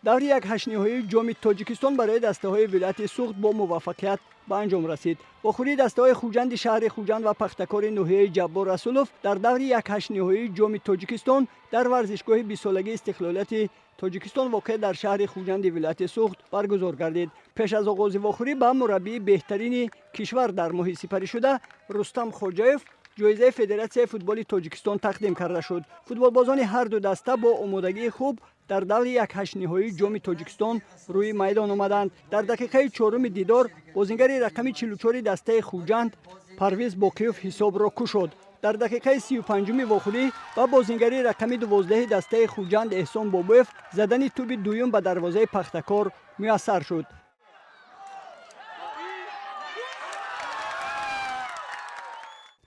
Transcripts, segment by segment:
даври як ҳаштниҳоии ҷоми тоҷикистон барои дастаҳои вилояти суғд бо муваффақият ба анҷом расид. Вохӯрии дастаҳои хуҷанди шаҳри Хуҷанд ва пахтакори ноҳияи Ҷаббор Расулов дар даври як ҳаштниҳоии ҷоми тоҷикистон дар варзишгоҳи бисолагии истиқлолияти тоҷикистон воқеъ дар шаҳри Хуҷанди вилояти суғд баргузор гардид. пеш аз оғози вохӯрӣ ба мураббии беҳтарини кишвар дар моҳи сипаришуда Рустам Хоҷаев ҷоизаи Федератсияи футболи Тоҷикистон тақдим карда шуд. Футболбозони ҳарду даста бо омодагии хуб дар даври як ҳаштниҳоии ҷоми Тоҷикистон рӯи майдон омаданд. Дар дақиқаи чоруми дидор бозингари рақами 44 дастаи Хуҷанд Парвиз Боқиев ҳисобро кушод. дар дақиқаи 35-уми вохӯрӣ ба бозингари рақами 12 дастаи Хуҷанд Эҳсон Бобоев задани туби дуюм ба дарвозаи Пахтакор муяссар шуд.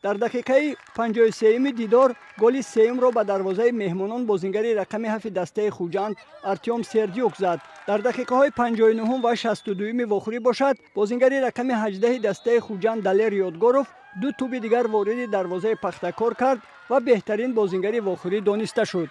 дар дақиқаи 53-уми дидор голи сеюмро ба дарвозаи меҳмонон бозингари рақами 7 дастаи Хуҷанд Артём Сердюк зад. дар дақиқаҳои 59 ва 62-уми вохӯрӣ бошад бозингари рақами 18 дастаи Хуҷанд Далер Ёдгоров ду туби дигар вориди дарвозаи Пахтакор кард ва беҳтарин бозингари вохӯрӣ дониста шуд.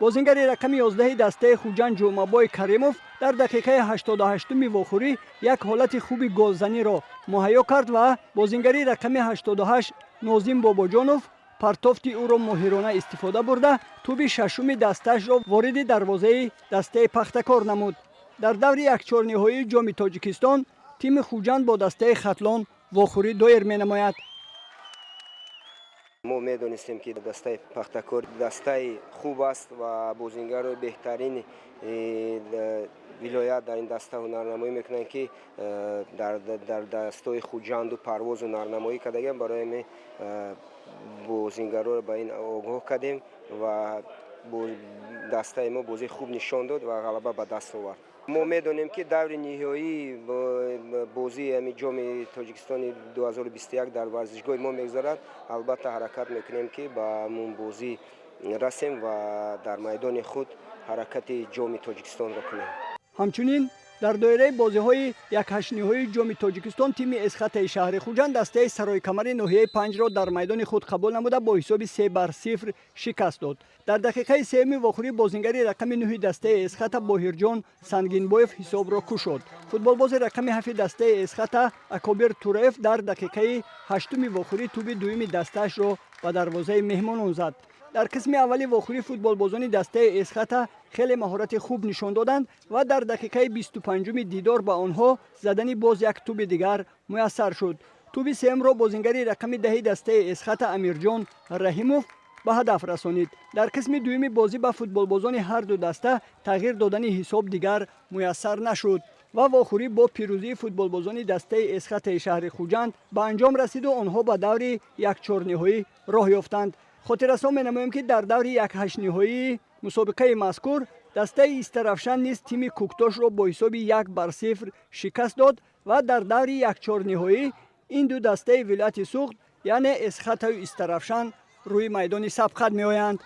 бозингари рақами 11 дастаи Хуҷанд Ҷумъабой Каримов дар дақиқаи 88-уми вохӯрӣ як ҳолати хуби голзаниро муҳайё кард ва бозингари рақами 88 Нозим Бобоҷонов партофти ӯро моҳирона истифода бурда туби шашуми дастаашро вориди дарвозаи дастаи Пахтакор намуд. дар даври якчорниҳоии ҷоми Тоҷикистон тими Хуҷанд бо дастаи Хатлон вохӯрӣ доир менамояд. мо медонистем ки дастаи Пахтакор дастаи хуб аст ва бозингаро беҳтарин вилоят дар ин даста ҳунарнамоӣ мекунанд ки дар дастаи Хуҷанду парвозу ҳунарнамоӣ кардаган барои бозингаро ба ин огоҳ кардем ва дастаи мо бозии хуб нишон дод ва ғалаба ба даст овард. мо медонем ки даври ниҳоӣ бозии ҳами ҷоми Тоҷикистони 2021 дар варзишгоҳи мо мегзарад. албатта ҳаракат мекунем ки ба ҳамун бозӣ расем ва дар майдони худ ҳаракати ҷоми Тоҷикистонро кунем. ҳамчунин дар доираи бозиҳои якҳаштниҳоии ҷоми Тоҷикистон тими Эсхатаи шаҳри Хуҷанд дастаи Саройкамари ноҳияи 5-ро дар майдони худ қабул намуда бо ҳисоби 3-0 шикаст дод. дар дақиқаи 3-уми вохӯрӣ бозингари рақами 9 дастаи Эсхата Боҳирҷон Сангинбоев ҳисобро кушод. футболбози рақами 7 дастаи Эсхата Акобир Тураев дар дақиқаи 8-уми вохӯрӣ туби дуюми дастаашро ба дарвозаи меҳмонон зад. дар қисми аввали вохӯрӣ футболбозони дастаи Эсхата хеле маҳорати хуб нишон доданд ва дар дақиқаи 25-уми дидор ба онҳо задани боз як туби дигар муяссар шуд. туби сеюмро бозингари рақами 10 дастаи Эсхата Амирҷон Раҳимов ба ҳадаф расонид. дар қисми дуюми бозӣ ба футболбозони ҳарду даста тағйир додани ҳисоб дигар муяссар нашуд ва вохӯрӣ бо пирӯзии футболбозони дастаи Эсхатаи шаҳри Хуҷанд ба анҷом расиду онҳо ба даври якчорниҳоӣ роҳ ёфтанд. хотиррасон менамоем ки дар даври якҳаштниҳоии мусобиқаи мазкур дастаи Истарафшан низ тими Куктошро бо ҳисоби 1-0 шикаст дод ва дар даври якчорниҳоӣ ин ду дастаи вилояти суғд яъне Эсхатаю Истарафшан рӯи майдони сабқат меоянд.